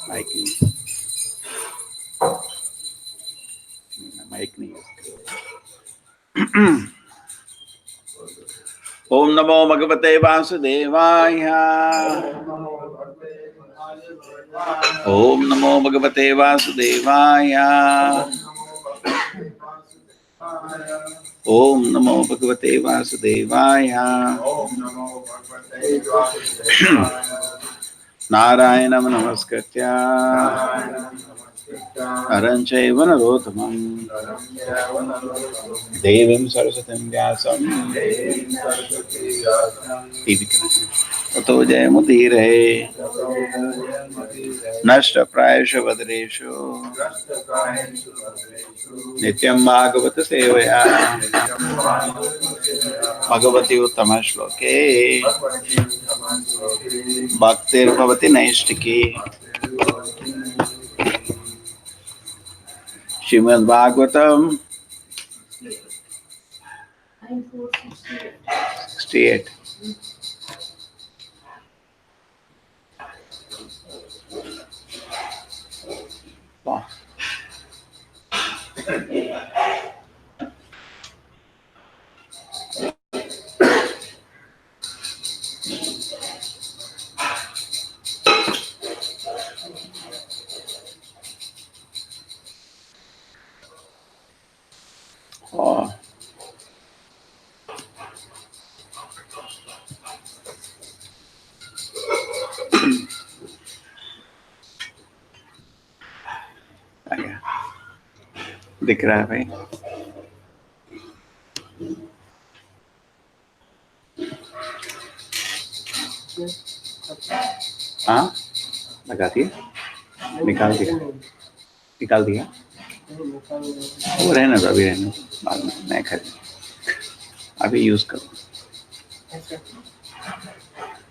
Mic नहीं ओम नमो भगवते वासुदेवाय। ओम नमो भगवते वासुदेवाय। ओम नमो भगवते वासुदेवाय। नारायणं नमस्कृत्य नरं चैव नरोत्तमं देवीं सरस्वतीं व्यासं ततो जयमुदीरये नष्टप्रायेषु भद्रेषु नित्यं भागवत सेवया भगवती उत्तम श्लोके भक्तिर्भवति नैष्टिकी। श्रीमद्भागवतम 68। वाह। दिख रहा है भाई? हाँ, लगा दिया, निकाल दिया, निकाल दिया। वो रहने दो, अभी रहने दो, बाद में मैं खरीद, अभी यूज करो।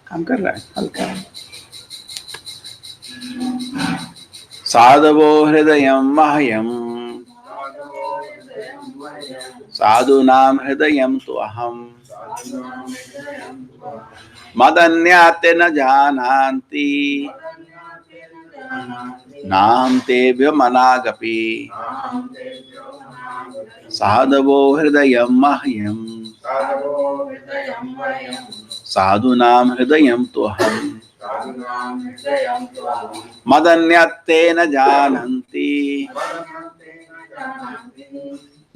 काम कर रहा है हल्का। साधवो हृदयं मह्यं साधूनां हृदयं तु अहम् मदन्याते न जानन्ति नाहं तेभ्यो मनागपि। साधवो हृदयं मह्यं साधूनां हृदयं तु अहम् मदन्यत्ते न जानन्ति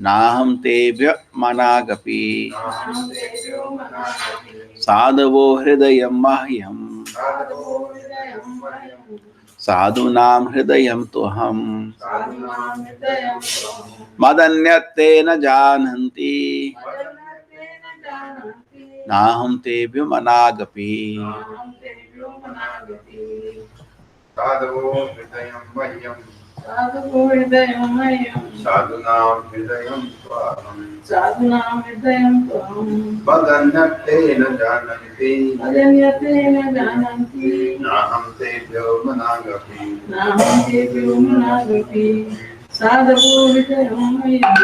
नाहं तेभ्यो मनागपि। साधवो हृदयं मह्यं साधूनां हृदयं तु अहम् मदन्यत्ते न जानन्ति नाहं तेभ्यो मनागपि। साधवो हृदयं मह्यं साधूनां हृदयं त्वाहम् मदन्यत्ते न जानन्ति नाहं तेभ्यो मनागपि। साधवो हृदयं मह्यं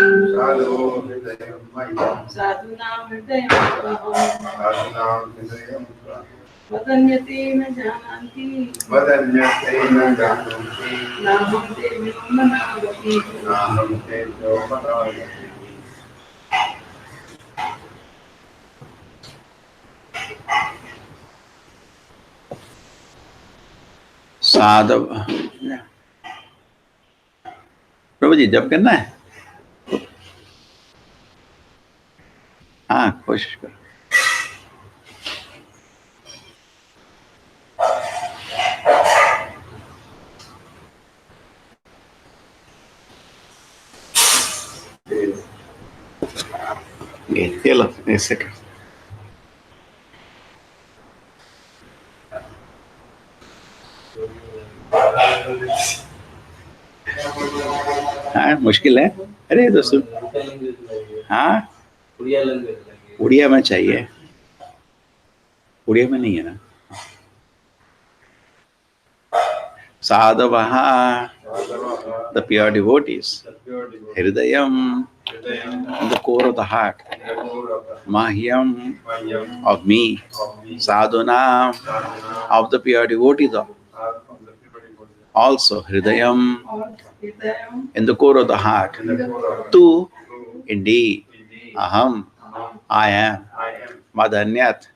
साधूनां हृदयं त्वाहम् मदन्यते न जानन्ति नाहं तेभ्यो मनागपि। साधव प्रभु जी जब करना है। हाँ, कोशिश करो। ये लो ऐसे कर। हाँ, मुश्किल है। अरे दोस्तों, हाँ, उड़िया में चाहिए, उड़िया में नहीं है ना। Sadhavaha, the pure devotees, Hridayam, the core of the heart, Mahyam, of me, Sadhuna, of the pure devotees Also Hridayam, और हृदय in the core of the heart. Tu, indeed. Aham, I am. Madanyat,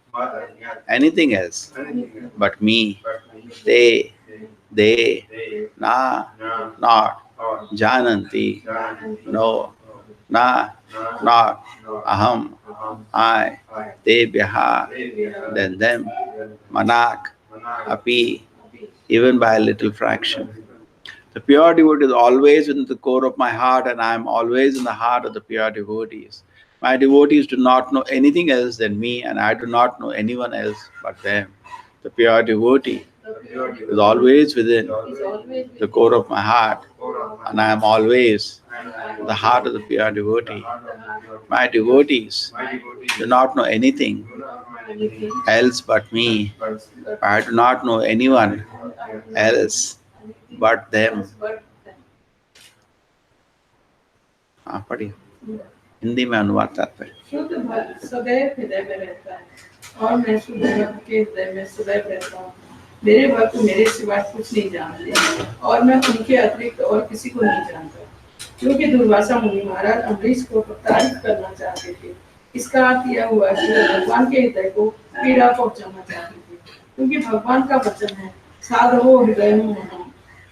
anything else but me. They, na, not. Jananti, no. Na, not. Aham, I. Tebhyaha, then them. Manak, api, even by a little fraction. The pure devotee is always in the core of my heart, and I am always in the heart of the pure devotees. My devotees do not know anything else than me, and I do not know anyone else but them. The pure devotee is always within the core of my heart, and I am always in the heart of the pure devotee. My devotees do not know anything else but me. I do not know anyone else but them. हाँ पढ़िए हिंदी में अनुवाद तात्पर्य शुद्ध भक्त सदैव हृदय में रहता है और मैं शुद्ध भक्त के हृदय में सदैव रहता हूँ। मेरे भक्त मेरे सिवा कुछ नहीं जानते और मैं उनके अतिरिक्त और किसी को नहीं जानता। क्योंकि दुर्वासा मुनि महाराज अम्बरीश को प्रताड़ित करना चाहते थे, इसका अर्थ यह हुआ कि भगवान के हृदय को पीड़ा पहुंचाना चाहते थे। क्योंकि भगवान का वचन है, साधवो हृदय में,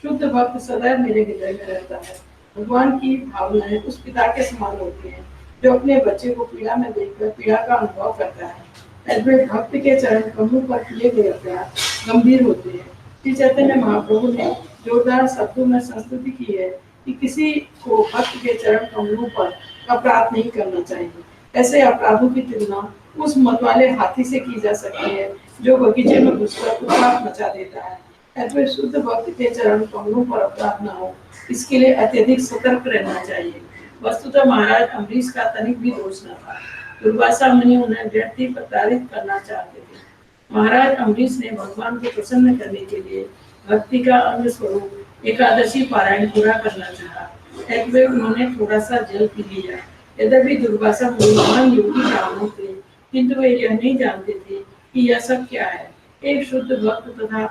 शुद्ध भक्त सदैव मेरे हृदय में रहता है। भगवान की भावनाएं उस पिता के समान होती हैं जो अपने बच्चे को पीड़ा में देखकर पीड़ा का अनुभव करता है। ऐसे भक्त के चरण कमलों पर किए गए अभ्यास गंभीर होते हैं। श्री चैतन्य महाप्रभु ने जोरदार शब्दों में संस्तुति की है कि किसी को भक्त के चरण कमलों पर अपराध नहीं करना चाहिए। ऐसे अपराधों की तुलना उस मतवाले हाथी से की जा सकती है जो बगीचे में घुसकर उत्पात मचा देता है। ऐसे शुद्ध भक्त के चरण कमलों पर अपराध न हो, इसके लिए अत्यधिक सतर्क रहना चाहिए। वस्तुतः महाराज अम्बरीश का तनिक भी दोष न था। दुर्वासा मुनि उन्हें व्यक्ति प्रताड़ित करना चाहते थे। महाराज अम्बरीश ने भगवान को प्रसन्न करने के लिए भक्ति का अंग स्वरूप एकादशी पारायण पूरा करना चाहा। एक वे उन्होंने थोड़ा सा जल पी लिया। यद्यपि दुर्वासा मुनि महान योगी ब्राह्मण थे, किंतु वे यह नहीं जानते थे कि यह सब क्या है। एक शुद्ध भक्त तथा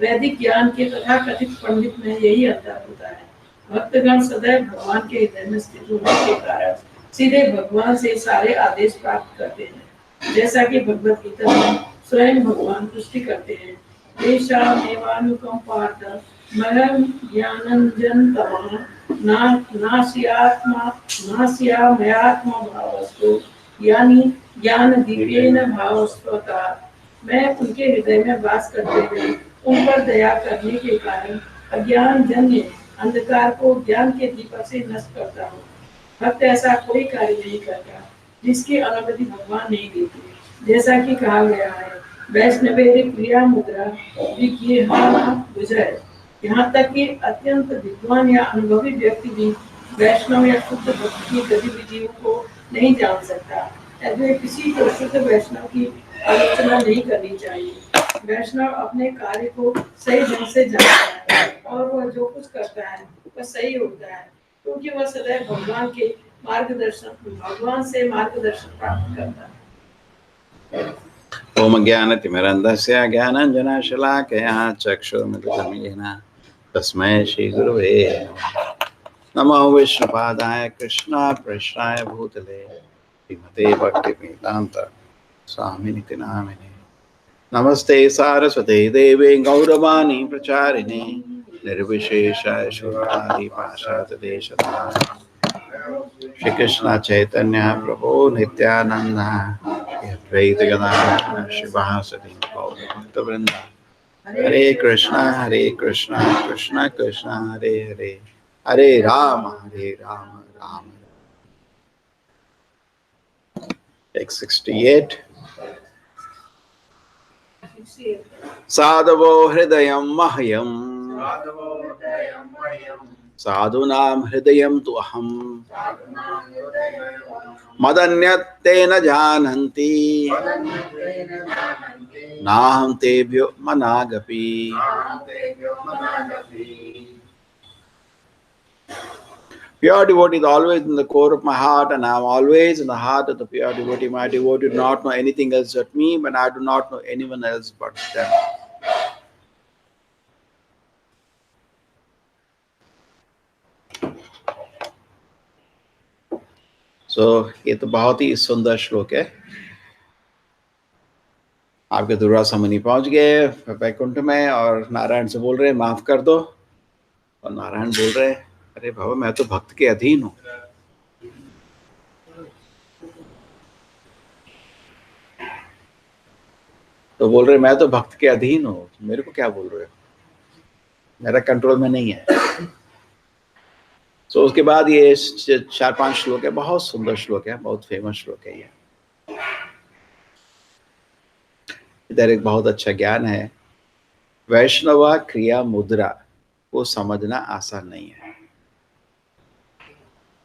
वैदिक ज्ञान के तथा कथित पंडित में यही अंतर होता है। भक्तगण सदैव भगवान के हृदय में स्थित होने के कारण सीधे भगवान से सारे आदेश प्राप्त करते हैं। जैसा कि भगवत गीता में स्वयं भगवान पुष्टि करते हैं, देशामेवानुकंपार्थ महं ज्ञानंजनतमः नास्यामयात्मा भावस्तु यानी ज्ञान दीपेन भावस्वता। मैं उनके हृदय में वास करते हुए उन पर दया करने के कारण अज्ञान जन्य अंधकार को ज्ञान के दीपक से नष्ट करता हूँ। भक्त ऐसा कोई कार्य नहीं करता जिसकी अनुमति भगवान नहीं देते। जैसा कि कहा गया है, वैष्णवेरि प्रिया मुद्रा विजय। यहाँ तक कि अत्यंत विद्वान या अनुभवी व्यक्ति भी वैष्णव या शुद्ध भक्त की गतिविधियों को नहीं जान सकता। ऐसे किसी को शुद्ध वैष्णव की आलोचना नहीं करनी चाहिए। वैष्णव अपने कार्य को सही ढंग से जानता है और वह जो कुछ करता है वह सही होता है, क्योंकि वह सदैव भगवान से मार्गदर्शन प्राप्त करता है। ओम ज्ञानतिमिरन्धस्य ज्ञानाञ्जनशलाकया चक्षुर्मिलितं तस्मै श्रीगुरवे नमः। विष्णुपादाय कृष्णाय भूतले श्रीमते भक्तिवेदान्त स्वामिनिति नामिने। नमस्ते सारस्वते देवे गौरवाणी प्रचारिणे निर्विशेषाय शून्यादि पाशातदेशधारिणे। श्री कृष्ण चैतन्य प्रभु नित्यानंद अद्वैत गदाधर शिवासदि गौरभक्तवृंद। हरे कृष्णा कृष्ण कृष्ण हरे हरे, हरे राम राम। Take 68. साधवो हृदयं मह्यं साधूनां हृदयं तु अहं मदन्यत्ते न जानन्ति नाहं तेभ्यो मनागपि। Pure devotee is always in the core of my heart, and I am always in the heart of the pure devotee. My devotee do not know anything else but me, but I do not know anyone else but them. ये तो बहुत ही सुंदर श्लोक है। आपके दुर्वासा मुनि पहुंच गए वैकुंठ में और नारायण से बोल रहे हैं माफ कर दो, और नारायण बोल रहे हैं अरे बाबा मैं तो भक्त के अधीन हूं। तो बोल रहे मैं तो भक्त के अधीन हूं, मेरे को क्या बोल रहे हो, मेरा कंट्रोल में नहीं है। तो उसके बाद ये 4-5 श्लोक है, बहुत सुंदर श्लोक है, बहुत फेमस श्लोक है ये। इधर एक बहुत अच्छा ज्ञान है, वैष्णवा क्रिया मुद्रा को समझना आसान नहीं है।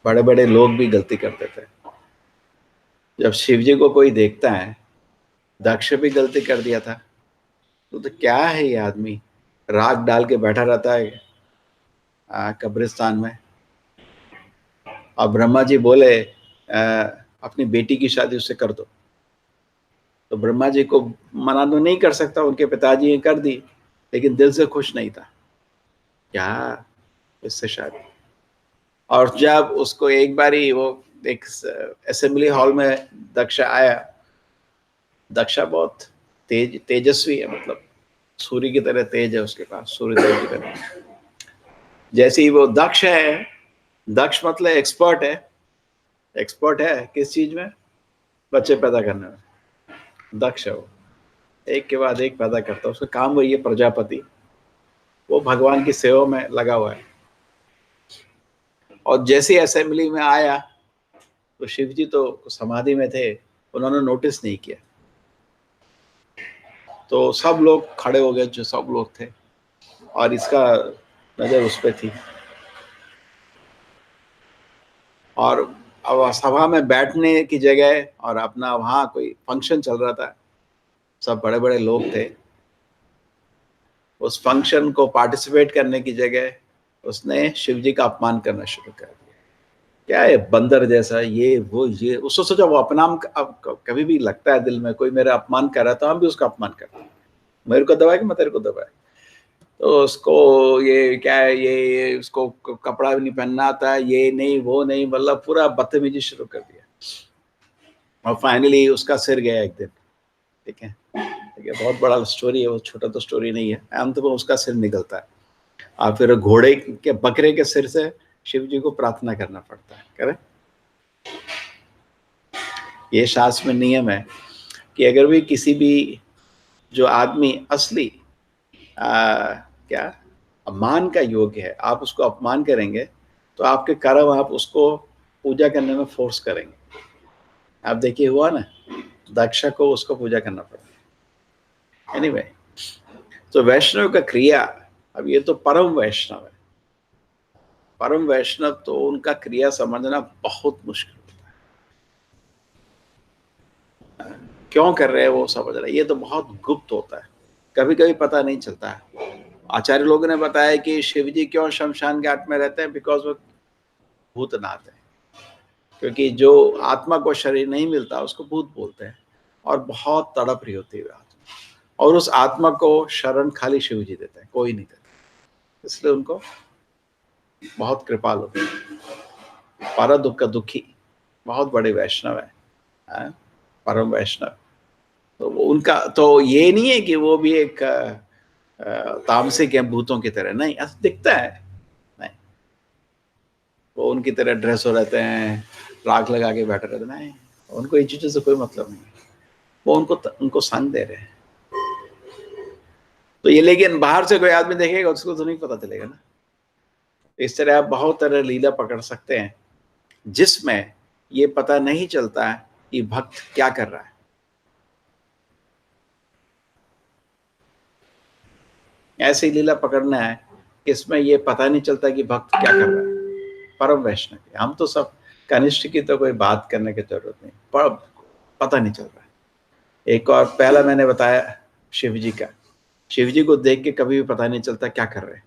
बड़े बड़े लोग भी गलती करते थे। जब शिव जी को कोई देखता है, दक्ष भी गलती कर दिया था, तो क्या है ये आदमी राग डाल के बैठा रहता है कब्रिस्तान में। और ब्रह्मा जी बोले अपनी बेटी की शादी उससे कर दो, तो ब्रह्मा जी को मना तो नहीं कर सकता, उनके पिताजी ने कर दी, लेकिन दिल से खुश नहीं था, क्या इससे शादी। और जब उसको एक बारी वो एक असेंबली हॉल में दक्ष आया, दक्षा बहुत तेजस्वी है, मतलब सूर्य की तरह तेज है उसके पास, सूर्यदेव की तरह। जैसे ही वो दक्ष है, दक्ष मतलब एक्सपर्ट है, एक्सपर्ट है किस चीज में, बच्चे पैदा करने में। दक्ष है वो, एक के बाद एक पैदा करता है, उसका काम वही है, प्रजापति। वो भगवान की सेवा में लगा हुआ है। और जैसे असेंबली में आया तो शिव जी तो समाधि में थे, उन्होंने नोटिस नहीं किया, तो सब लोग खड़े हो गए, जो सब लोग थे, और इसका नजर उस पर थी। और अब सभा में बैठने की जगह और अपना वहाँ कोई फंक्शन चल रहा था, सब बड़े बड़े लोग थे, उस फंक्शन को पार्टिसिपेट करने की जगह उसने शिव जी का अपमान करना शुरू कर दिया। क्या है बंदर जैसा, ये वो ये, उसको सोचा वो अपना, अब कभी भी लगता है दिल में कोई मेरा अपमान कर रहा था, हम भी उसका अपमान करते हैं, मेरे को दबाए कि मैं तेरे को दबाए। तो उसको ये क्या है, ये उसको कपड़ा भी नहीं पहनना आता, ये नहीं वो नहीं, मतलब पूरा बदतमीजी शुरू कर दिया। और फाइनली उसका सिर गया एक दिन, ठीक है, बहुत बड़ा स्टोरी है वो, छोटा तो स्टोरी नहीं है। अंत में उसका सिर निकलता है, और फिर घोड़े के बकरे के सिर से शिव जी को प्रार्थना करना पड़ता है। करें, ये शास्त्र में नियम है कि अगर भी किसी भी जो आदमी असली क्या अपमान का योग्य है, आप उसको अपमान करेंगे तो आपके कर्म आप उसको पूजा करने में फोर्स करेंगे। आप देखिए हुआ ना, दक्ष को उसको पूजा करना पड़ा। एनीवे, तो वैष्णव का क्रिया, अब ये तो परम वैष्णव है, परम वैष्णव तो उनका क्रिया समझना बहुत मुश्किल होता है। क्यों कर रहे हैं वो समझ रहे, ये तो बहुत गुप्त होता है, कभी कभी पता नहीं चलता है। आचार्य लोगों ने बताया कि शिव जी क्यों शमशान घाट में रहते हैं, बिकॉज वो भूतनाथ है, क्योंकि जो आत्मा को शरीर नहीं मिलता उसको भूत बोलते हैं, और बहुत तड़प रही होती है आत्मा, और उस आत्मा को शरण खाली शिव जी देते हैं, कोई नहीं देता, इसलिए उनको बहुत कृपाल होते हैं। पर दुख का दुखी, बहुत बड़े वैष्णव है, परम वैष्णव। तो उनका तो ये नहीं है कि वो भी एक तामसिक है, भूतों की तरह नहीं, ऐसा दिखता है नहीं, वो उनकी तरह ड्रेस हो रहते हैं, राख लगा के बैठे रहते नहीं, उनको इन चीजों से कोई मतलब नहीं, वो उनको संग दे रहे हैं। तो ये, लेकिन बाहर से कोई आदमी देखेगा उसको तो नहीं पता चलेगा ना। इस तरह आप बहुत तरह लीला पकड़ सकते हैं जिसमें ये पता नहीं चलता है कि भक्त क्या कर रहा है। ऐसी लीला पकड़ना है इसमें ये पता नहीं चलता कि भक्त क्या कर रहा है। परम वैष्णव, हम तो सब कनिष्ठ की तो कोई बात करने की जरूरत नहीं, पर पता नहीं चल रहा है। एक और पहला मैंने बताया शिव जी का, शिव जी को देख के कभी भी पता नहीं चलता क्या कर रहे हैं,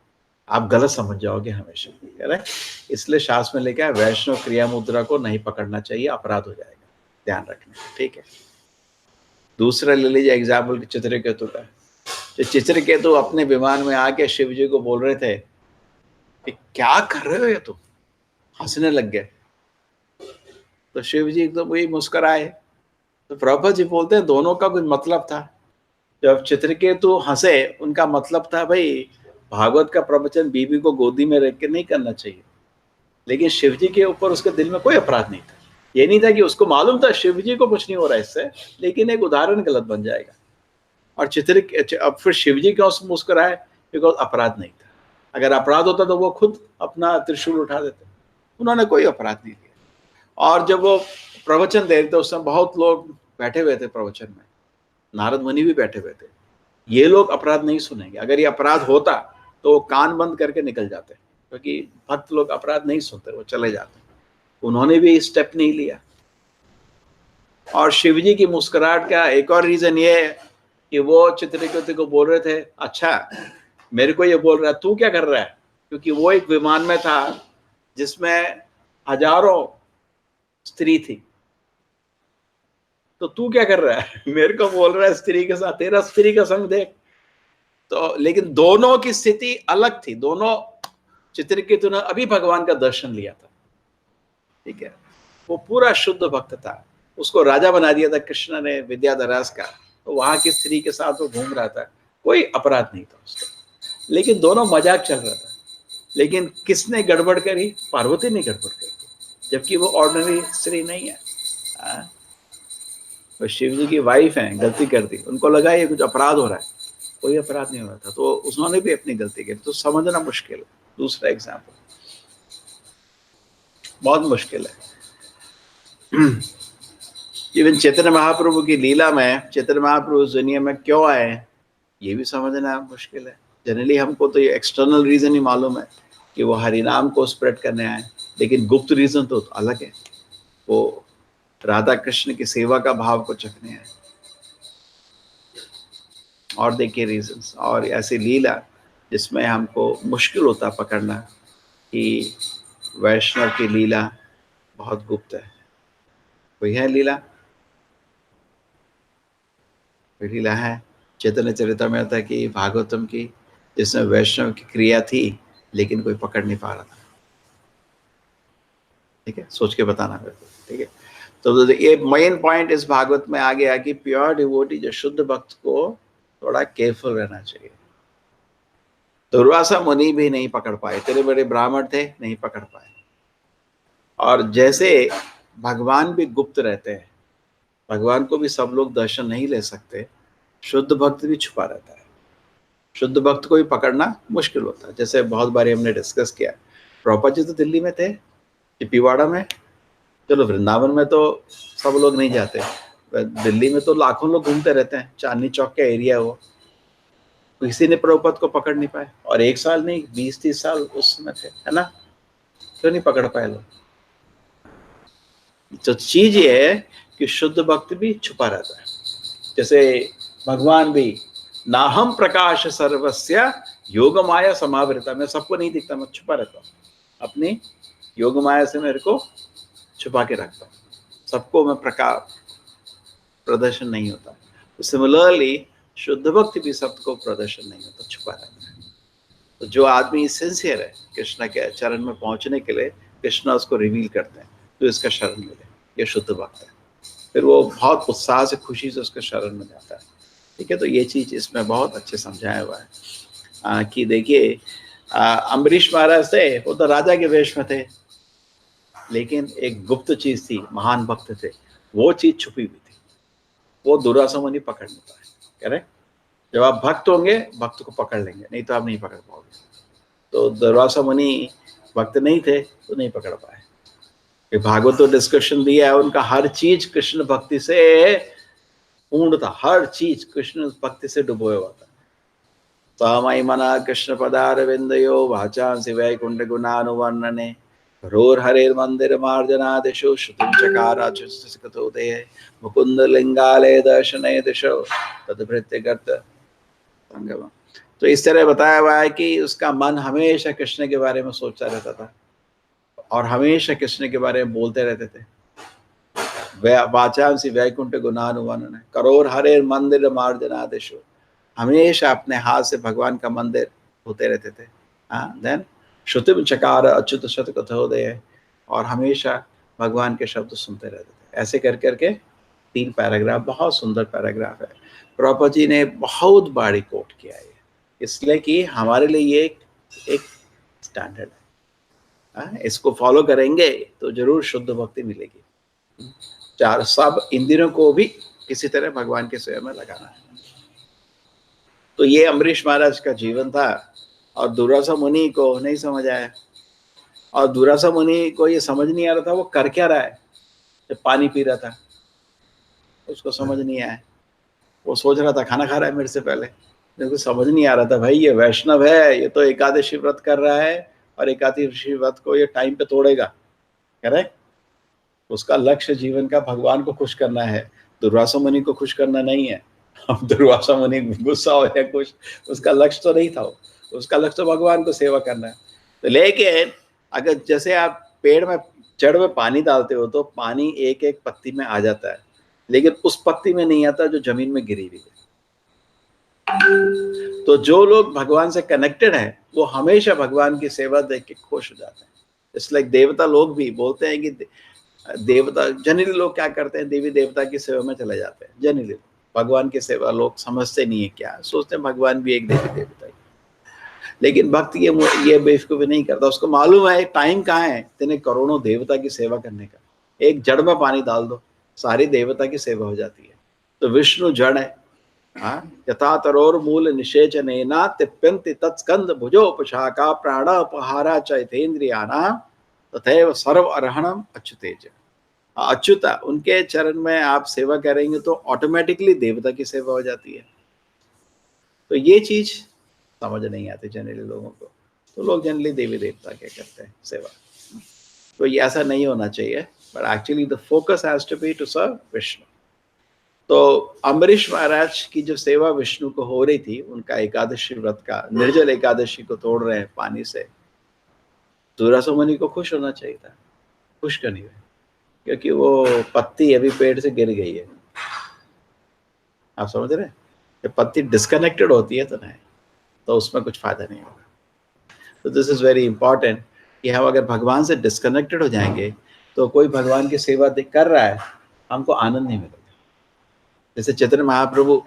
आप गलत समझ जाओगे हमेशा, है ना। इसलिए शास्त्र में लिखा है वैष्णव क्रिया मुद्रा को नहीं पकड़ना चाहिए, अपराध हो जाएगा, ध्यान रखना, ठीक है। दूसरा ले लीजिए एग्जाम्पल चित्रकेतु का। तो चित्रकेतु अपने विमान में आके शिव जी को बोल रहे थे कि क्या कर रहे हो ये तुम, हंसने लग गए। तो शिव जी तो वही मुस्कुराए। तो प्रभुपाद जी बोलते हैं दोनों का कुछ मतलब था। जब चित्रकेतु हंसे उनका मतलब था भाई भागवत का प्रवचन बीबी को गोदी में रख के नहीं करना चाहिए, लेकिन शिव जी के ऊपर उसके दिल में कोई अपराध नहीं था। ये नहीं था कि उसको मालूम था शिव जी को कुछ नहीं हो रहा है इससे, लेकिन एक उदाहरण गलत बन जाएगा। और अब फिर शिव जी क्यों मुस्कुराए? बिकॉज अपराध नहीं था। अगर अपराध होता तो वो खुद अपना त्रिशूल उठा देते, उन्होंने कोई अपराध नहीं किया। और जब वो प्रवचन दे रहे थे उस समय बहुत लोग बैठे हुए थे प्रवचन में, नारद मुनि भी बैठे हुए थे। ये लोग अपराध नहीं सुनेंगे। अगर ये अपराध होता तो वो कान बंद करके निकल जाते, क्योंकि भक्त लोग अपराध नहीं सुनते, वो चले जाते। उन्होंने भी स्टेप नहीं लिया। और शिव जी की मुस्कुराहट का एक और रीजन ये है कि वो चित्रकेतु को बोल रहे थे, अच्छा मेरे को ये बोल रहा है, तू क्या कर रहा है? क्योंकि वो एक विमान में था जिसमें हजारों स्त्री थी, तो तू क्या कर रहा है? मेरे को बोल रहा है स्त्री के साथ, तेरा स्त्री का संग देख। तो लेकिन दोनों की स्थिति अलग थी। दोनों चित्रकेतु ने अभी भगवान का दर्शन लिया था, ठीक है, वो पूरा शुद्ध भक्त था, उसको राजा बना दिया था कृष्ण ने विद्याधरास का, तो वहां की स्त्री के साथ वो घूम रहा था, कोई अपराध नहीं था उसको, लेकिन दोनों मजाक चल रहा था। लेकिन किसने गड़बड़ करी? पार्वती ने गड़बड़ करी, जबकि वो ऑर्डिनरी स्त्री नहीं है। वो शिव जी की वाइफ है, गलती कर दी, उनको लगा ये कुछ अपराध हो रहा है, कोई अपराध नहीं हो रहा था, तो उन्होंने भी अपनी गलती की। तो समझना मुश्किल है। दूसरा एग्जाम्पल बहुत मुश्किल है। इवन चैतन्य महाप्रभु की लीला में, चैतन्य महाप्रभु इस दुनिया में क्यों आए, ये भी समझना मुश्किल है। जनरली हमको तो ये एक्सटर्नल रीजन ही मालूम है कि वो हरिनाम को स्प्रेड करने आए, लेकिन गुप्त रीजन तो अलग है, वो राधा कृष्ण की सेवा का भाव को चखने आए। और देखिए रीजंस, और ऐसी लीला जिसमें हमको मुश्किल होता पकड़ना कि वैष्णव की लीला बहुत गुप्त है। कोई है लीला? कोई लीला है चैतन्य चरितामृत की, भागवतम की, जिसमें वैष्णव की क्रिया थी लेकिन कोई पकड़ नहीं पा रहा था? ठीक है, सोच के बताना मेरे को, ठीक है। तो ये मेन पॉइंट इस भागवत में आ गया कि प्योर डिवोटी, जो शुद्ध भक्त को थोड़ा केयरफुल रहना चाहिए। दुर्वासा मुनि भी नहीं पकड़ पाए, तेरे बड़े ब्राह्मण थे, नहीं पकड़ पाए। और जैसे भगवान भी गुप्त रहते हैं, भगवान को भी सब लोग दर्शन नहीं ले सकते, शुद्ध भक्त भी छुपा रहता है। शुद्ध भक्त को भी पकड़ना मुश्किल होता है। जैसे बहुत बार हमने डिस्कस किया, प्रभुपाद जी तो दिल्ली में थे, टिप्पीवाड़ा में, चलो वृंदावन में तो सब लोग नहीं जाते, दिल्ली में तो लाखों लोग घूमते रहते हैं, चांदनी चौक का एरिया वो, किसी ने प्रभुपाद को पकड़ नहीं पाए। और 1 साल नहीं, 20-30 साल उस समय थे, है ना, क्यों नहीं पकड़ पाए लोग? तो चीज ये है कि शुद्ध भक्त भी छुपा रहता है। जैसे भगवान भी, नाहम प्रकाश सर्वस्य योग माया समावृता, मैं सबको नहीं दिखता, मैं छुपा रहता हूँ, अपनी योग माया से मेरे को छुपा के रखता हूँ, सबको मैं प्रकाश प्रदर्शन नहीं होता। तो सिमिलरली शुद्ध भक्त भी सबको प्रदर्शन नहीं होता, छुपा रहता है। तो जो आदमी सिंसियर है कृष्ण के चरण में पहुंचने के लिए, कृष्ण उसको रिवील करते हैं, तो इसका शरण मिले, ये शुद्ध भक्त है। फिर वो बहुत उत्साह से, खुशी से उसके शरण में जाता है, ठीक है। तो ये चीज इसमें बहुत अच्छे समझाया हुआ है कि देखिए अम्बरीश महाराज थे, वो तो राजा के वेश में थे, लेकिन एक गुप्त चीज थी, महान भक्त थे, वो चीज छुपी हुई थी, वो दुर्वासा मुनि पकड़ नहीं पाए। करेक्ट? जब आप भक्त होंगे, भक्त को पकड़ लेंगे, नहीं तो आप नहीं पकड़ पाओगे। तो दुर्वासा मुनि भक्त नहीं थे तो नहीं पकड़ पाए। भागवत तो डिस्कशन दिया है, उनका हर चीज कृष्ण भक्ति से पूर्ण था, हर चीज कृष्ण भक्ति से डुबोया हुआ था। तमयि मना कृष्ण पदारविंदयो वाचांसि वैकुंठ गुणानुवर्णने रोर हरेर मंदिर मार्जनादिशो श्रुतिं चकाराच्युतोदये मुकुंद लिंगालय दर्शने दिशो तद्भृत्य गर्त संगम। तो इस तरह बताया हुआ है कि उसका मन हमेशा कृष्ण के बारे में सोचता रहता था और हमेशा कृष्ण के बारे में बोलते रहते थे। वाचांसि वैकुंठ गुणानुवर्णने करोर हरेर मंदिर मार्जनादिशो, हमेशा अपने हाथ से भगवान का मंदिर होते रहते थे। देन श्रुतिम चकार अच्युत शतकथोदय, और हमेशा भगवान के शब्द सुनते रहते थे। ऐसे कर करके 3 पैराग्राफ, बहुत सुंदर पैराग्राफ है। प्रभुपाद जी ने बहुत बारी कोट किया है, इसलिए कि हमारे लिए ये एक स्टैंडर्ड है। इसको फॉलो करेंगे तो जरूर शुद्ध भक्ति मिलेगी। चार सब इंद्रियों को भी किसी तरह भगवान की सेवा में लगाना है। तो ये अम्बरीश महाराज का जीवन था, और दुर्वासा मुनि को नहीं समझ आया, और दुर्वासा मुनि को ये समझ नहीं आ रहा था वो कर क्या रहा है। जब पानी पी रहा था उसको समझ नहीं आया, वो सोच रहा था खाना खा रहा है मेरे से पहले, मेरे समझ नहीं आ रहा था भाई ये वैष्णव है, ये तो एकादशी व्रत कर रहा है और एकादशी व्रत को ये टाइम पे तोड़ेगा। करेक्ट, उसका लक्ष्य जीवन का भगवान को खुश करना है, दुर्वासा मुनि को खुश करना नहीं है। अब दुर्वासा मुनि गुस्सा हो या कुछ, उसका लक्ष्य तो नहीं था, उसका लक्ष्य तो भगवान को सेवा करना है। तो लेकिन अगर जैसे आप पेड़ में जड़ में पानी डालते हो तो पानी एक एक पत्ती में आ जाता है, लेकिन उस पत्ती में नहीं आता जो जमीन में गिरी हुई है। तो जो लोग भगवान से कनेक्टेड है वो हमेशा भगवान की सेवा देख के खुश हो जाते हैं। इसलिए देवता लोग भी बोलते हैं कि देवता जनरली लोग क्या करते हैं, देवी देवता की सेवा में चले जाते हैं। जनरली भगवान की सेवा लोग समझते नहीं है, क्या सोचते हैं भगवान भी एक देवी देवता है। लेकिन भक्त ये बेवकूफी नहीं करता, उसको मालूम है टाइम कहाँ है तेने करोड़ों देवता की सेवा करने का। एक जड़ में पानी डाल दो, सारी देवता की सेवा हो जाती है। तो विष्णु जड़ है, यथा तरोर मूल निषेचनेना तिप्यन्ति तत्स्कंद भुजोपशाखा प्राणापहारा चैतेन्द्रियाना तथैव सर्व अर्हणम अच्युतेज। अच्युता उनके चरण में आप सेवा करेंगे तो ऑटोमेटिकली देवता की सेवा हो जाती है। तो ये चीज समझ नहीं आती जनरली लोगों को, तो लोग जनरली देवी देवता क्या करते हैं सेवा। तो ये ऐसा नहीं होना चाहिए, but actually the focus has to be to serve Vishnu. तो अम्बरीश महाराज की जो सेवा विष्णु को हो रही थी, उनका एकादशी व्रत का, निर्जल एकादशी को तोड़ रहे हैं पानी से, दुर्वासा मुनि को खुश होना चाहिए था, खुश क्यों नहीं हुए? क्योंकि वो पत्ती अभी पेड़ से गिर गई है। आप समझ रहे हैं, जब पत्ती डिस्कनेक्टेड होती है तो नहीं, तो उसमें कुछ फायदा नहीं होगा। तो दिस इज वेरी इंपॉर्टेंट कि हम अगर भगवान से डिस्कनेक्टेड हो जाएंगे तो कोई भगवान की सेवा कर रहा है, हमको आनंद नहीं मिलेगा। जैसे चैतन्य महाप्रभु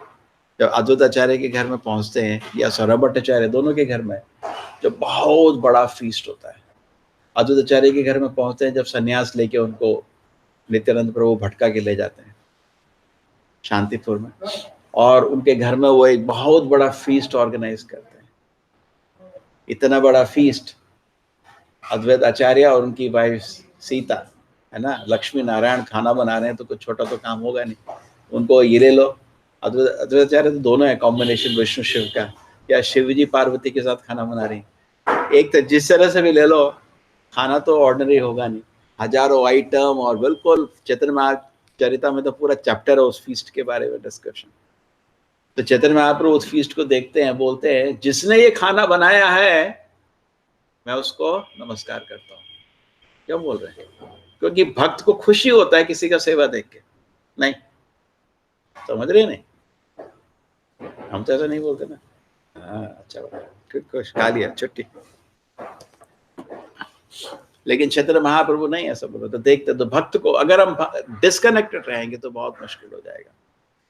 जब अद्वैताचार्य के घर में पहुंचते हैं या सौरभ भट्टाचार्य, दोनों के घर में जब बहुत बड़ा फीस्ट होता है, अद्वैताचार्य के घर में पहुंचते हैं जब सन्यास लेके उनको नित्यानंद प्रभु भटका के ले जाते हैं शांतिपुर में, और उनके घर में वो एक बहुत बड़ा फीस्ट ऑर्गेनाइज करते हैं। इतना बड़ा फीस्ट, अद्वैत आचार्य और उनकी वाइफ सीता है ना, लक्ष्मी नारायण खाना बना रहे हैं, तो कुछ छोटा तो काम होगा नहीं। उनको ये ले लो, अद्वैत आचार्य तो दोनों है कॉम्बिनेशन विष्णु शिव का, या शिव जी पार्वती के साथ खाना बना रही हैं। एक तो जिस तरह से भी ले लो, खाना तो ऑर्डिनरी होगा नहीं, हजारों आइटम, और बिल्कुल चैतन्य महाचरिता में तो पूरा चैप्टर है उस फीस्ट के बारे में डिस्कशन। तो चैतन्य महाप्रभु उस फीस्ट को देखते हैं, बोलते हैं जिसने ये खाना बनाया है मैं उसको नमस्कार करता हूँ। क्यों बोल रहे हैं? क्योंकि भक्त को खुशी होता है किसी का सेवा देख के। नहीं समझ रहे? नहीं, हम तो ऐसा नहीं बोलते ना। हाँ अच्छा कुछ खा लिया छुट्टी, लेकिन चैतन्य महाप्रभु नहीं ऐसा बोला। तो देखते तो भक्त को अगर हम डिस्कनेक्टेड रहेंगे तो बहुत मुश्किल हो जाएगा।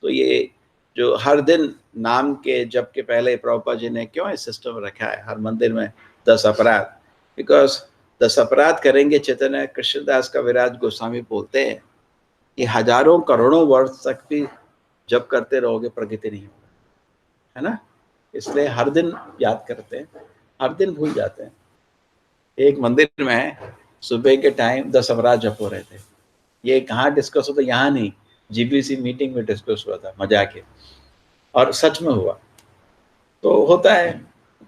तो ये जो हर दिन नाम के जप के पहले प्रभुपाद जी ने क्यों इस सिस्टम रखा है हर मंदिर में 10 अपराध, बिकॉज 10 अपराध करेंगे। चैतन्य कृष्णदास का विराज गोस्वामी बोलते हैं कि हजारों करोड़ों वर्ष तक भी जप करते रहोगे प्रगति नहीं होगा, है ना। इसलिए हर दिन याद करते हैं, हर दिन भूल जाते हैं। एक मंदिर में सुबह के टाइम 10 अपराध जप हो रहे थे। ये कहाँ डिस्कस होता, यहाँ नहीं, जीबीसी मीटिंग में डिस्कस हुआ था मजाक के, और सच में हुआ। तो होता है,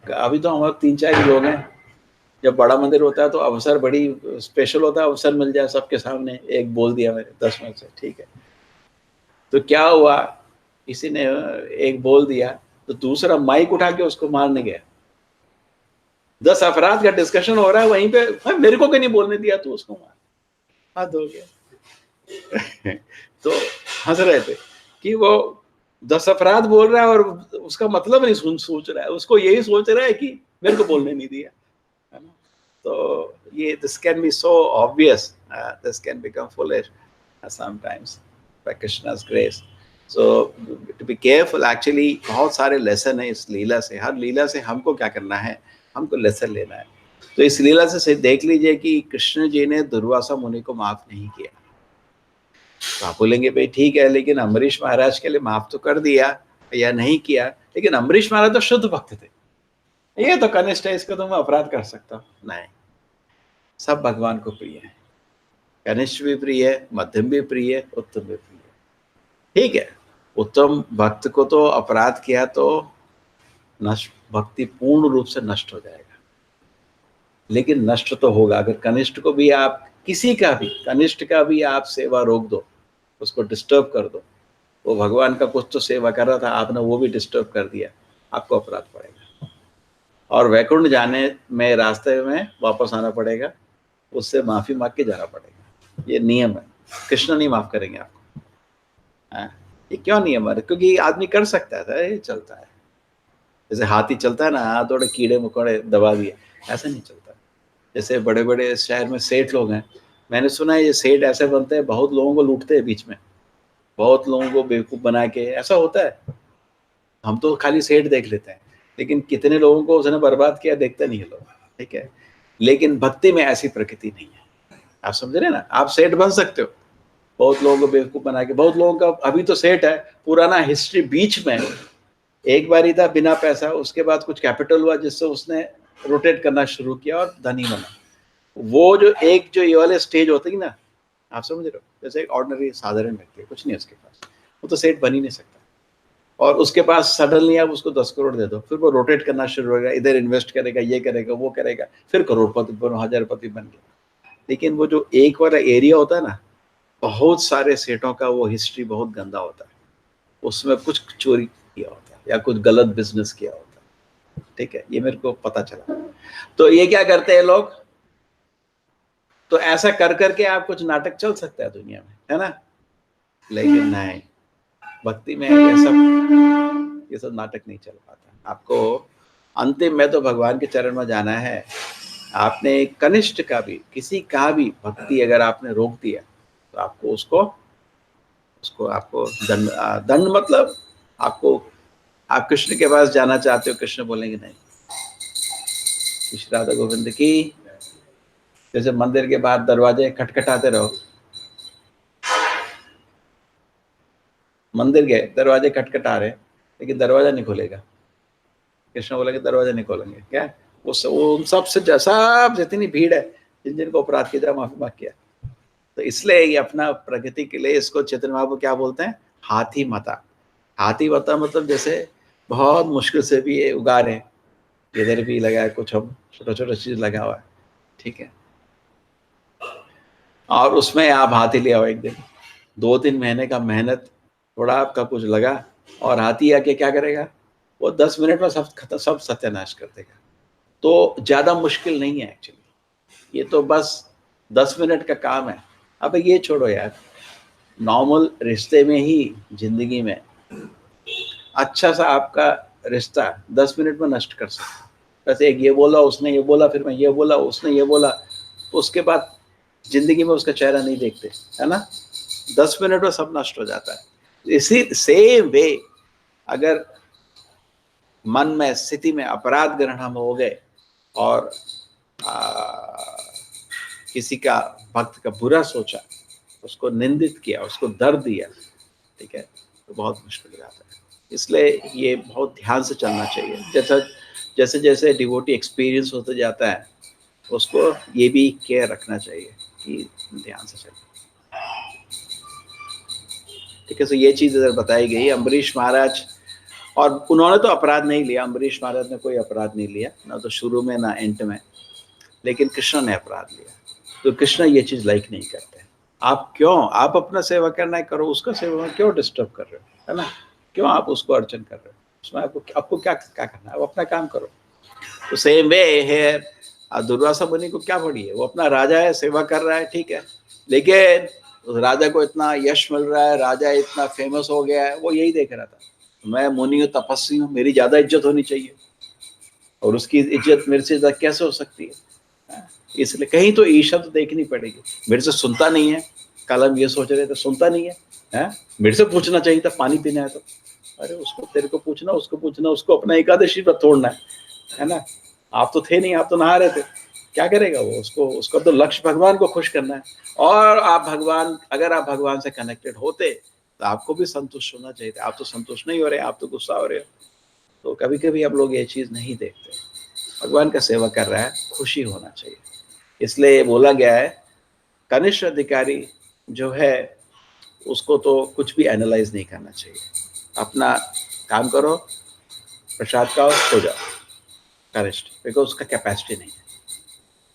अभी तो हमारे 3-4 लोग हैं। जब बड़ा मंदिर होता है तो अवसर बड़ी स्पेशल होता है, अवसर मिल जाए सबके सामने, एक बोल दिया मैंने 10 में से, ठीक है। तो क्या हुआ, किसी ने एक बोल दिया तो दूसरा माइक उठा के उसको मारने गया। 10 अपराध का डिस्कशन हो रहा है, वहीं पे मेरे को क्यों नहीं बोलने दिया, तू उसको मार। हद हो गया। तो हंस रहे थे कि वो 10 अपराध बोल रहा है और उसका मतलब नहीं सोच रहा है, उसको यही सोच रहा है कि मेरे को बोलने नहीं दिया, है ना। तो ये this can be so obvious, this can become foolish sometimes by Krishna's grace. So to be careful, actually बहुत सारे लेसन है इस लीला से, हर लीला से हमको क्या करना है, हमको लेसन लेना है। तो इस लीला से देख लीजिए कि कृष्ण जी ने दुर्वासा मुनि को माफ नहीं किया। तो आप बोलेंगे भाई ठीक है, लेकिन अम्बरीश महाराज के लिए माफ तो कर दिया या नहीं किया, लेकिन अम्बरीश महाराज तो शुद्ध भक्त थे, ये तो कनिष्ठ है, इसको तो मैं अपराध कर सकता हूँ। नहीं, सब भगवान को प्रिय है, कनिष्ठ भी प्रिय है, मध्यम भी प्रिय है, उत्तम भी प्रिय है। ठीक है, उत्तम भक्त को तो अपराध किया तो नष्ट, भक्ति पूर्ण रूप से नष्ट हो जाएगा, लेकिन नष्ट तो होगा। अगर कनिष्ठ को भी आप, किसी का भी, कनिष्ठ का भी आप सेवा रोक दो, उसको डिस्टर्ब कर दो, वो भगवान का कुछ तो सेवा कर रहा था, आपने वो भी डिस्टर्ब कर दिया, आपको अपराध पड़ेगा और वैकुंठ जाने में रास्ते में वापस आना पड़ेगा, उससे माफी मांग के जाना पड़ेगा। ये नियम है, कृष्ण नहीं माफ करेंगे आपको। ये क्यों नियम है? क्योंकि आदमी कर सकता था, ये चलता है, जैसे हाथी चलता है ना, हाथ थोड़े कीड़े मकोड़े दबा दिए, ऐसा नहीं चलता। जैसे बड़े बड़े शहर में सेठ लोग हैं, मैंने सुना है ये सेठ ऐसे बनते हैं, बहुत लोगों को लूटते हैं बीच में, बहुत लोगों को बेवकूफ़ बना के, ऐसा होता है। हम तो खाली सेठ देख लेते हैं, लेकिन कितने लोगों को उसने बर्बाद किया देखते नहीं है लोग। ठीक है, लेकिन भक्ति में ऐसी प्रकृति नहीं है। आप समझ रहे हैं ना, आप सेठ बन सकते हो, बहुत लोगों को बेवकूफ़ बना के, बहुत लोगों का अभी तो सेठ है, पुराना हिस्ट्री बीच में एक बार ही था बिना पैसा, उसके बाद कुछ कैपिटल हुआ जिससे उसने रोटेट करना शुरू किया और धनी बना। वो जो एक जो ये वाले स्टेज होते हैं ना, आप समझ रहे हो, जैसे एक ऑर्डिनरी साधारण व्यक्ति, कुछ नहीं उसके पास, वो तो सेठ बन ही नहीं सकता। और उसके पास सडनली आप उसको 10 करोड़ दे दो, फिर वो रोटेट करना शुरू होगा, इधर इन्वेस्ट करेगा, ये करेगा, वो करेगा, फिर करोड़पति बनो, हजारपति बन गया। लेकिन वो जो एक वाला एरिया होता है ना, बहुत सारे सेठों का वो हिस्ट्री बहुत गंदा होता है, उसमें कुछ चोरी किया होता है या कुछ गलत बिजनेस किया होता है। ठीक है, ये मेरे को पता चला। तो ये क्या करते हैं लोग, तो ऐसा कर करके आप कुछ नाटक चल सकता है दुनिया में, है ना, लेकिन नहीं, भक्ति में ये सब नाटक नहीं चल पाता। आपको अंतिम में तो भगवान के चरण में जाना है। आपने कनिष्ठ का भी, किसी का भी भक्ति अगर आपने रोक दिया तो आपको उसको आपको दंड मतलब आपको, आप कृष्ण के पास जाना चाहते हो, कृष्ण बोलेंगे नहीं। श्री राधा गोविंद की, जैसे मंदिर के बाहर दरवाजे खटखटाते रहो, मंदिर के दरवाजे खटखटा रहे लेकिन दरवाजा नहीं खुलेगा, कृष्ण बोलेंगे दरवाजा नहीं खोलेंगे। क्या वो उन सबसे सब जितनी भीड़ है, जिनको अपराध किया, माफी मांग किया। तो इसलिए ये अपना प्रकृति के लिए, इसको चैतन्य महाप्रभु क्या बोलते हैं, हाथी मता। हाथी मता मतलब जैसे बहुत मुश्किल से भी ये उगा रहे, इधर भी लगा है कुछ, हम छोटा छोटा चीज लगा हुआ है। ठीक है, और उसमें आप हाथी ले आओ, एक दिन 2-3 महीने का मेहनत, थोड़ा आपका कुछ लगा, और हाथी आके क्या करेगा, वो 10 मिनट में सब सत्यानाश कर देगा। तो ज्यादा मुश्किल नहीं है एक्चुअली, ये तो बस 10 मिनट का काम है। अब ये छोड़ो यार, नॉर्मल रिश्ते में ही, जिंदगी में अच्छा सा आपका रिश्ता 10 मिनट में नष्ट कर सकता है। बस एक ये बोला, उसने ये बोला, फिर मैं ये बोला, उसने ये बोला, तो उसके बाद जिंदगी में उसका चेहरा नहीं देखते, है ना, 10 मिनट में सब नष्ट हो जाता है। इसी सेम वे अगर मन में, स्थिति में अपराध ग्रहण हम हो गए और किसी का, भक्त का बुरा सोचा, उसको निंदित किया, उसको दर्द दिया, ठीक है, तो बहुत मुश्किल हो जाता है। इसलिए ये बहुत ध्यान से चलना चाहिए। जैसे जैसे डिवोटी एक्सपीरियंस होता जाता है, उसको ये भी केयर रखना चाहिए कि ध्यान से चले। ठीक है, तो ये चीज़ इधर बताई गई। अम्बरीश महाराज, और उन्होंने तो अपराध नहीं लिया, अम्बरीश महाराज ने कोई अपराध नहीं लिया, ना तो शुरू में ना एंड में, लेकिन कृष्ण ने अपराध लिया। तो कृष्ण ये चीज़ लाइक नहीं करते। आप क्यों, आप अपना सेवा करना है करो, उसका सेवा में क्यों डिस्टर्ब कर रहे हो, है ना, क्यों आप उसको अर्चन कर रहे हो, उसमें आपको क्या करना है, आप अपना काम करो। तो सेम वे है, दुर्वासा मुनि को क्या पड़ी है, वो अपना राजा है, सेवा कर रहा है, ठीक है, लेकिन उस राजा को इतना यश मिल रहा है, राजा इतना फेमस हो गया है, वो यही देख रहा था, मैं मुनि हूँ, तपस्वी हूँ, मेरी ज़्यादा इज्जत होनी चाहिए, और उसकी इज्जत मेरे से ज़्यादा कैसे हो सकती है इसलिए कहीं तो ईर्ष्या तो देखनी पड़ेगी। मेरे से सुनता नहीं है, कल हम ये सोच रहे थे सुनता नहीं है, हैं? मेरे से पूछना चाहिए था पानी पीना है तो, अरे उसको तेरे को पूछना, उसको पूछना, उसको अपना एकादशी पर तोड़ना है ना। आप तो थे नहीं, आप तो नहा रहे थे, क्या करेगा वो? उसको, उसका तो लक्ष्य भगवान को खुश करना है। और आप भगवान, अगर आप भगवान से कनेक्टेड होते तो आपको भी संतुष्ट होना चाहिए था। आप तो संतुष्ट नहीं हो रहे, आप तो गुस्सा हो रहे हो। तो कभी कभी आप लोग ये चीज नहीं देखते। भगवान का सेवा कर रहा है, खुशी होना चाहिए। इसलिए बोला गया है कनिष्ठ अधिकारी जो है उसको तो कुछ भी एनालाइज नहीं करना चाहिए, अपना काम करो, प्रसाद खाओ, हो जाओ कनिष्ठ, बिकॉज उसका कैपेसिटी नहीं है।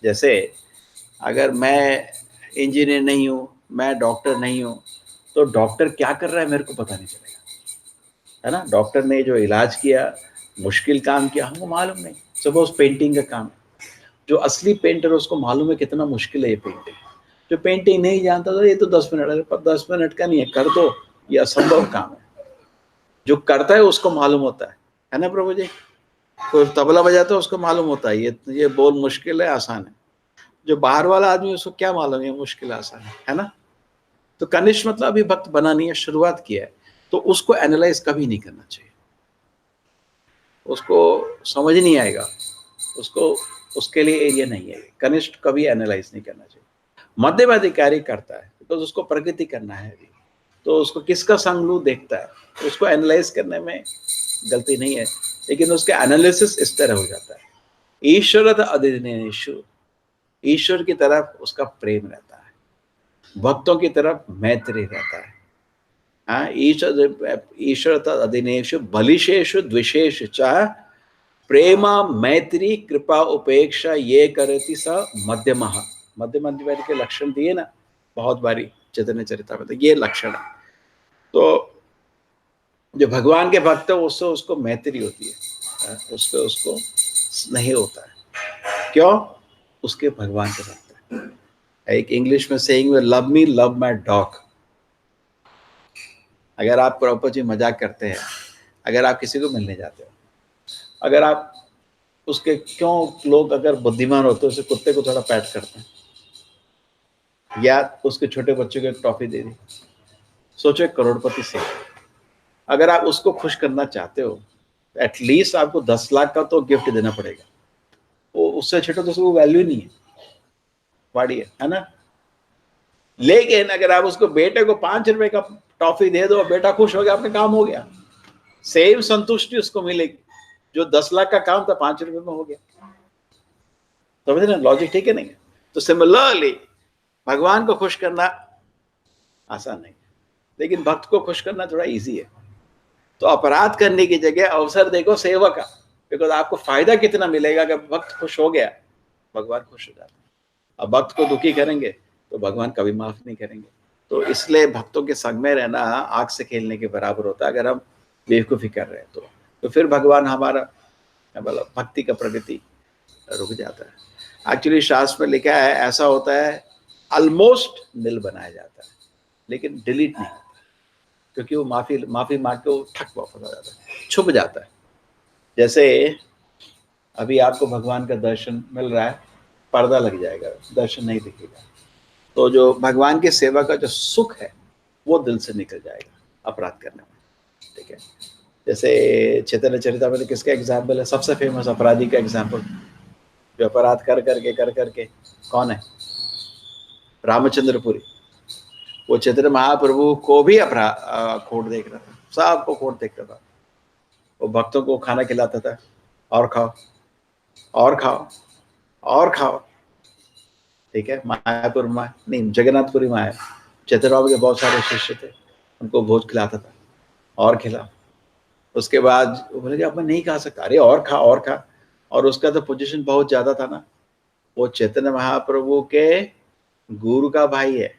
जैसे अगर मैं इंजीनियर नहीं हूँ, मैं डॉक्टर नहीं हूँ, तो डॉक्टर क्या कर रहा है मेरे को पता नहीं चलेगा, है ना। डॉक्टर ने जो इलाज किया, मुश्किल काम किया, हमको मालूम नहीं। सपोज पेंटिंग का काम, जो असली पेंटर उसको मालूम है कितना मुश्किल है ये पेंटिंग। जो पेंटिंग नहीं जानता तो ये तो 10 मिनट, 10 मिनट का नहीं है, कर दो, ये असंभव काम है। जो करता है उसको मालूम होता है ना प्रभु जी। कोई तबला बजाता है उसको मालूम होता है ये बोल मुश्किल है, आसान है। जो बाहर वाला आदमी उसको क्या मालूम है मुश्किल आसान है ना। तो कनिष्ठ मतलब अभी भक्त बना नहीं है, शुरुआत किया है, तो उसको एनालाइज कभी नहीं करना चाहिए। उसको समझ नहीं आएगा, उसको, उसके लिए एरिया नहीं है। कनिष्ठ कभी एनालाइज नहीं करना चाहिए। मध्यम अधिकारी करता है बिकॉज उसको प्रगति करना है अभी, तो उसको किसका संग लूं देखता है, उसको एनालाइज करने में गलती नहीं है, लेकिन उसका एनालिसिस इस तरह हो जाता है। ईश्वर अधिनेषु, ईश्वर की तरफ उसका प्रेम रहता है, भक्तों की तरफ मैत्री रहता है। हाँ, ईश्वर अधिनेषु बलिशेषु द्विषेषु च प्रेमा मैत्री कृपा उपेक्षा ये करती स मध्यमः। मध्यम अधिकारी के लक्षण दिए ना बहुत बारी चैतन्य चरितामृत में, ये लक्षण है। तो जो भगवान के भक्त है उससे उसको मैत्री होती है, उसको स्नेह होता है। क्यों? उसके भगवान के भक्त है। एक इंग्लिश में सेइंग में, love me love my dog. अगर आप प्रभुपाद जी मजाक करते हैं, अगर आप किसी को मिलने जाते हो, अगर आप उसके, क्यों लोग अगर बुद्धिमान होते हैं उसे कुत्ते को थोड़ा पैट करते हैं, या उसके छोटे बच्चों को एक टॉफी दे दी। सोचो एक करोड़पति से अगर आप उसको खुश करना चाहते हो, एटलीस्ट आपको 10 लाख का तो गिफ्ट देना पड़ेगा। वो उससे छोटा तो उसको वैल्यू नहीं है, वाड़ी है ना। लेकिन अगर आप उसको बेटे को 5 रुपए का टॉफी दे दो, बेटा खुश हो गया, आपका काम हो गया। सेम संतुष्टि उसको मिलेगी जो 10 लाख का काम था 5 रुपए में हो गया। समझ रहे लॉजिक? ठीक है नहीं? तो सिमिलरली भगवान को खुश करना आसान नहीं, लेकिन भक्त को खुश करना थोड़ा इजी है। तो अपराध करने की जगह अवसर देखो सेवा का, बिकॉज आपको फायदा कितना मिलेगा। अगर भक्त खुश हो गया, भगवान खुश हो जाता है। अब भक्त को दुखी करेंगे तो भगवान कभी माफ नहीं करेंगे। तो इसलिए भक्तों के संग में रहना आग से खेलने के बराबर होता है। अगर हम बेवकूफ़ी कर रहे हैं तो फिर भगवान हमारा मतलब भक्ति का प्रगति रुक जाता है। एक्चुअली शास्त्र में लिखा है ऐसा होता है, ऑलमोस्ट नील बनाया जाता है लेकिन डिलीट नहीं होता, क्योंकि वो माफी मांग के वो ठक वापस आ जाता है, छुप जाता है। जैसे अभी आपको भगवान का दर्शन मिल रहा है, पर्दा लग जाएगा, दर्शन नहीं दिखेगा, तो जो भगवान की सेवा का जो सुख है वो दिल से निकल जाएगा अपराध करने में। ठीक है, जैसे चैतन्य चरितामृत किसका एग्जाम्पल है? सबसे फेमस अपराधी का एग्जाम्पल, जो अपराध कर करके कौन है? रामचंद्रपुरी। वो चैतन्य महाप्रभु को भी अपराध खोट देख रहा था, सबको खोट देख रहा था। वो भक्तों को खाना खिलाता था, और खाओ और खाओ और खाओ। ठीक है, मायापुर में नहीं, जगन्नाथपुरी में आया, चैतन्य बाबू के बहुत सारे शिष्य थे, उनको भोज खिलाता था और खिला। उसके बाद बोले कि अब मैं नहीं खा सकता, अरे और खा और खा। और उसका तो पोजीशन बहुत ज्यादा था ना, वो चैतन्य महाप्रभु के गुरु का भाई है,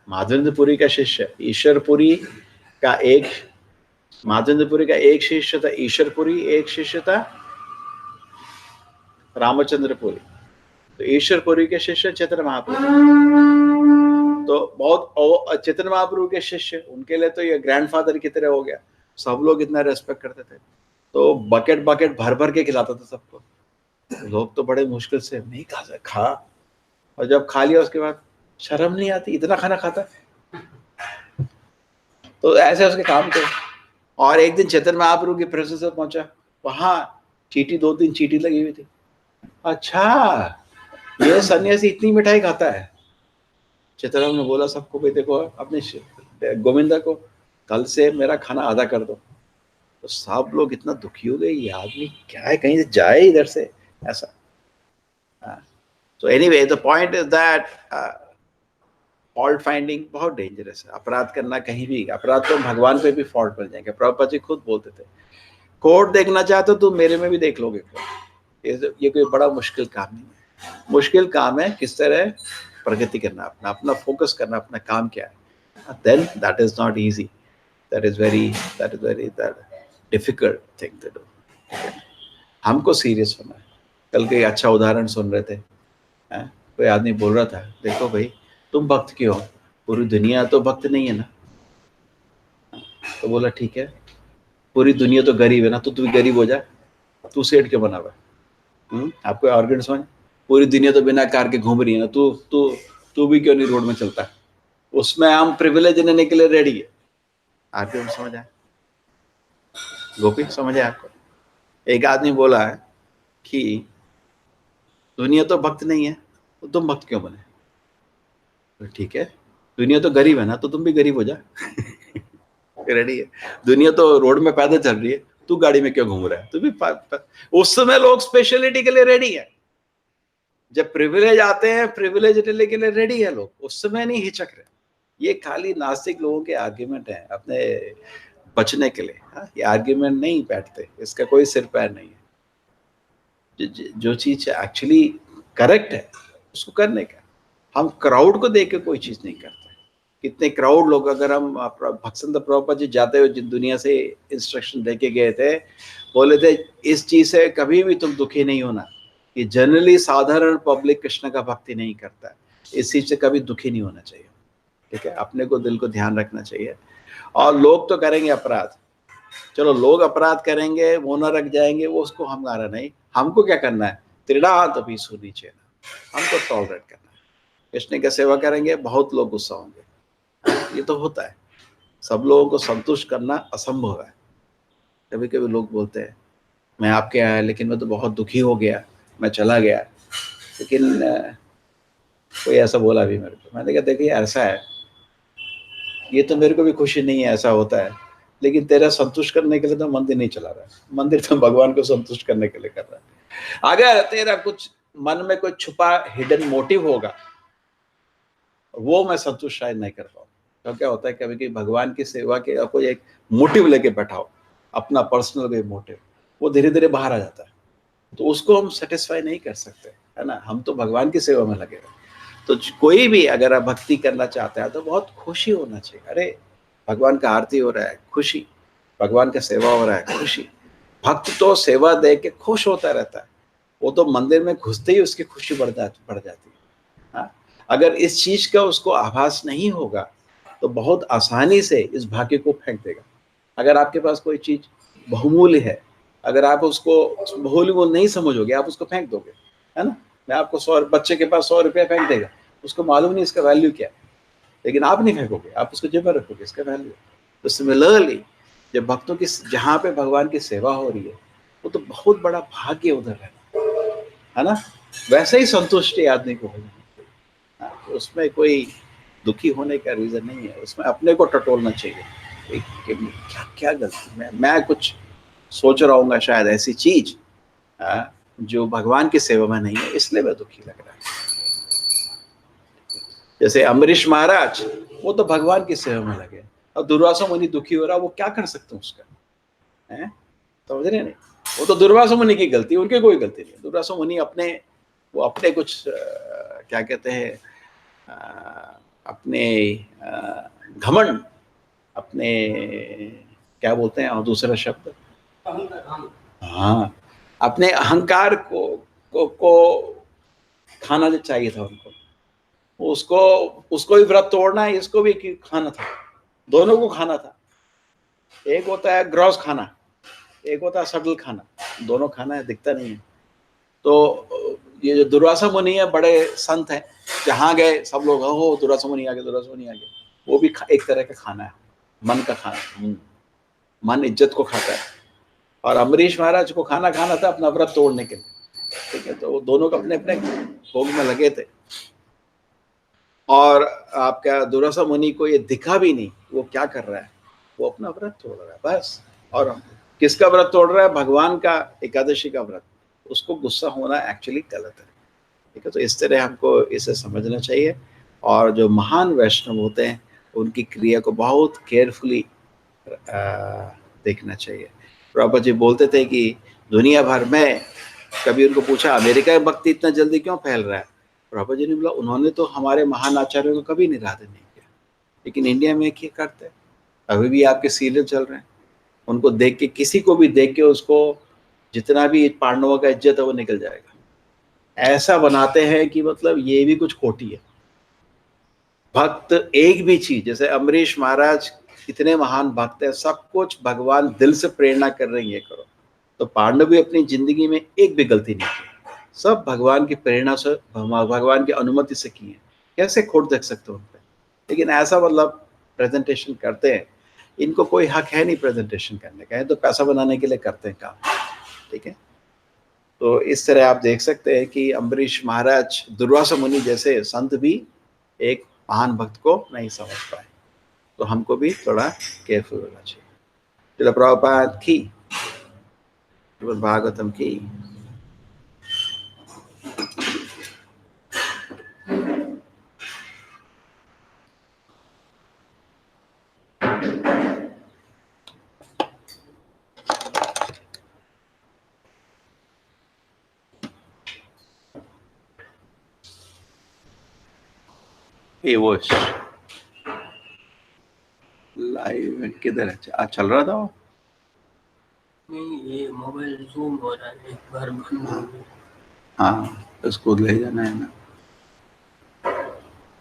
माधवेंद्रपुरी का शिष्य। ईश्वरपुरी का एक, माधवेंद्रपुरी का एक शिष्य था ईश्वरपुरी, एक शिष्य था रामचंद्रपुरी। तो ईश्वरपुरी के शिष्य चैतन्य महाप्रभु, तो बहुत चैतन्य महाप्रभु के शिष्य, उनके लिए तो ये ग्रैंडफादर की तरह हो गया। सब लोग इतना रेस्पेक्ट करते थे, तो बकेट भर भर के खिलाता था सबको। लोग तो बड़े मुश्किल से नहीं खा सकते, खा, और जब खा लिया उसके बाद शर्म नहीं आती, इतना खाना खाता है। तो ऐसे उसके काम थे। और एक दिन चेतन महाप्रभु की प्रेजेंस से पहुंचा, वहां चीटी, 2-3 चीटी लगी हुई थी। अच्छा, ये सन्यासी इतनी मिठाई खाता है। चित्राम ने बोला सबको, भाई देखो अपने गोविंदा को कल से मेरा खाना आधा कर दो। तो सब लोग इतना दुखी हो गए, ये आदमी क्या है, कहीं से जाए इधर से, ऐसा। तो anyway, the point is that fault finding बहुत डेंजरस है। अपराध करना कहीं भी, अपराध तो भगवान पे भी फॉल्ट मिल जाएंगे। प्रभुपाद जी खुद बोलते थे, कोर्ट देखना चाहते हो तो मेरे में भी देख लोगे। ये कोई बड़ा मुश्किल काम नहीं है। मुश्किल काम है किस तरह प्रगति करना, अपना अपना फोकस करना, अपना काम क्या है। Then that is not easy, that is very difficult thing to do. हमको सीरियस होना है। कल के अच्छा उदाहरण सुन रहे थे, कोई आदमी बोल रहा था, देखो भाई तुम भक्त क्यों हो, पूरी दुनिया तो भक्त नहीं है ना। तो बोला ठीक है, पूरी दुनिया तो गरीब है ना, तो तू भी गरीब हो जा, तू सेठ क्यों बना हुआ है? आपको आर्गुमेंट समझ, पूरी दुनिया तो बिना कार के घूम रही है ना, तू तू तू भी क्यों नहीं रोड में चलता? उसमें हम प्रिविलेज लेने के लिए रेडी है। आर्गुमेंट समझ आया गोपी, समझ आया आपको? एक आदमी बोला है कि दुनिया तो भक्त नहीं है, तो तुम भक्त क्यों बने? तो ठीक है, दुनिया तो गरीब है ना, तो तुम भी गरीब हो जा। रेडी है। दुनिया तो रोड में पैदल चल रही है, तू गाड़ी में क्यों घूम रहा है? तू भी उस समय लोग स्पेशलिटी के लिए रेडी है। जब प्रिविलेज आते हैं, प्रिविलेज लेने के लिए रेडी है लोग, उस समय नहीं हिचक रहे। ये खाली नास्तिक लोगों के आर्ग्यूमेंट है अपने बचने के लिए। ये आर्ग्यूमेंट नहीं बैठते, इसका कोई सिर पैर नहीं है। जो चीज एक्चुअली करेक्ट है उसको करने का। हम क्राउड को देख के कोई चीज नहीं करते। कितने क्राउड लोग, अगर हम भक्तसिद्ध प्रभुपाद जी जाते हुए जिन दुनिया से इंस्ट्रक्शन देके गए थे, बोले थे इस चीज से कभी भी तुम दुखी नहीं होना, कि जनरली साधारण पब्लिक कृष्ण का भक्ति नहीं करता है, इस चीज से कभी दुखी नहीं होना चाहिए। ठीक है, अपने को दिल को ध्यान रखना चाहिए। और लोग तो करेंगे अपराध, चलो लोग अपराध करेंगे, वो न रख जाएंगे, वो उसको हमारा नहीं। हमको क्या करना है? त्रिडात अभी सुनी चाहिए, हमको टॉलरेट करना है। कृष्ण की सेवा करेंगे, बहुत लोग गुस्सा होंगे, ये तो होता है। सब लोगों को संतुष्ट करना असंभव है। कभी कभी लोग बोलते हैं मैं आपके आया, लेकिन मैं तो बहुत दुखी हो गया, मैं चला गया। लेकिन कोई ऐसा बोला भी मेरे को, मैंने कहा देखिए ऐसा है, ये तो मेरे को भी खुशी नहीं है ऐसा होता है, लेकिन तेरा संतुष्ट करने के लिए तो मंदिर नहीं चला रहा है। मंदिर तो भगवान को संतुष्ट करने के लिए कर रहा है। अगर तेरा कुछ मन में कोई छुपा हिडन मोटिव होगा, वो मैं संतुष्ट शायद नहीं कर पाऊँ। तो क्या होता है, कभी कभी भगवान की सेवा के कोई एक मोटिव लेके बैठाओ, अपना पर्सनल कोई मोटिव, वो धीरे धीरे बाहर आ जाता है, तो उसको हम सेटिस्फाई नहीं कर सकते, है ना। हम तो भगवान की सेवा में लगे हैं। तो कोई भी अगर आप भक्ति करना चाहता है तो बहुत खुशी होना चाहिए। अरे भगवान का आरती हो रहा है, खुशी। भगवान का सेवा हो रहा है, खुशी। भक्त तो सेवा दे के खुश होता रहता है, वो तो मंदिर में घुसते ही उसकी खुशी बढ़ जाती है। हाँ? अगर इस चीज का उसको आभास नहीं होगा तो बहुत आसानी से इस भाग्य को फेंक देगा। अगर आपके पास कोई चीज बहुमूल्य है, अगर आप उसको बहुमूल्य नहीं समझोगे, आप उसको फेंक दोगे, है ना। मैं आपको 100, बच्चे के पास 100 रुपया फेंक देगा, उसको मालूम नहीं इसका वैल्यू क्या है, लेकिन आप नहीं फेंकोगे, आप उसको जेब में रखोगे, इसका वैल्यू। तो सिमिलरली जब भक्तों की जहाँ पे भगवान की सेवा हो रही है, वो तो बहुत बड़ा भाग्य उधर है ना। वैसे ही संतुष्टि आदमी को हो जाए, तो उसमें कोई दुखी होने का रीजन नहीं है। उसमें अपने को टटोलना चाहिए कि क्या क्या गलती, मैं कुछ सोच रहा हूँ शायद ऐसी चीज जो भगवान की सेवा में नहीं है, इसलिए मैं दुखी लग रहा है। जैसे अम्बरीश महाराज, वो तो भगवान की सेवा में लगे, अब दुर्वासा मुनि दुखी हो रहा, वो क्या कर सकते हैं उसका, है समझ रहे नहीं। वो तो दुर्वासा मुनि की गलती, उनकी कोई गलती नहीं। दुर्वासा मुनि अपने कुछ क्या कहते हैं, अपने घमंड, अपने क्या बोलते हैं और दूसरा शब्द, हाँ, अपने अहंकार को खाना चाहिए था उनको। उसको भी व्रत तोड़ना है, इसको भी खाना था, दोनों को खाना था। एक होता है ग्रॉस खाना, एक होता है सटल खाना, दोनों खाना है, दिखता नहीं है। तो ये जो दुर्वासा मुनि है बड़े संत हैं, जहाँ गए सब लोग हो दुर्वासा मुनि आ गए, दुर्वासा मुनि आ गए। वो भी एक तरह का खाना है, मन का खाना, मन इज्जत को खाता है। और अम्बरीश महाराज को खाना खाना था अपना व्रत तोड़ने के लिए, ठीक है। तो वो दोनों अपने अपने भोग में लगे थे। और आपका दुर्वासा मुनि को ये दिखा भी नहीं वो क्या कर रहा है, वो अपना व्रत तोड़ रहा है बस। और किसका व्रत तोड़ रहा है? भगवान का एकादशी का व्रत। उसको गुस्सा होना एक्चुअली गलत है, ठीक है। तो इस तरह हमको इसे समझना चाहिए। और जो महान वैष्णव होते हैं उनकी क्रिया को बहुत केयरफुली देखना चाहिए। प्रभुपाद जी बोलते थे कि दुनिया भर में, कभी उनको पूछा अमेरिका में भक्ति इतना जल्दी क्यों फैल रहा है? प्रभुपाद जी ने बोला उन्होंने तो हमारे महान आचार्यों को कभी निरादर नहीं किया, लेकिन इंडिया में क्या करते हैं? अभी भी आपके सीरियल चल रहे हैं, उनको देख के, किसी को भी देख के उसको जितना भी पांडवों का इज्जत है वो निकल जाएगा। ऐसा बनाते हैं कि मतलब ये भी कुछ खोटी है। भक्त एक भी चीज, जैसे अम्बरीश महाराज इतने महान भक्त है, सब कुछ भगवान दिल से प्रेरणा कर रहे हैं ये करो। तो पांडव भी अपनी जिंदगी में एक भी गलती नहीं की, सब भगवान की प्रेरणा से, भगवान की अनुमति से की है। कैसे खोट देख सकते हो उन पे? लेकिन ऐसा मतलब प्रेजेंटेशन करते हैं, इनको कोई हक है नहीं प्रेजेंटेशन करने का, है तो पैसा बनाने के लिए करते हैं काम, ठीक है। तो इस तरह आप देख सकते हैं कि अम्बरीश महाराज, दुर्वासा मुनि जैसे संत भी एक महान भक्त को नहीं समझ पाए। तो हमको भी थोड़ा केयरफुल होना चाहिए। श्रील प्रभुपाद की, श्रीमद् भागवतम की। ये वो लाइव किधर है? आज चल रहा था वो? नहीं, ये मोबाइल जूम हो रहा है, घर बंद हो गया। हाँ, उसको ले जाना है ना।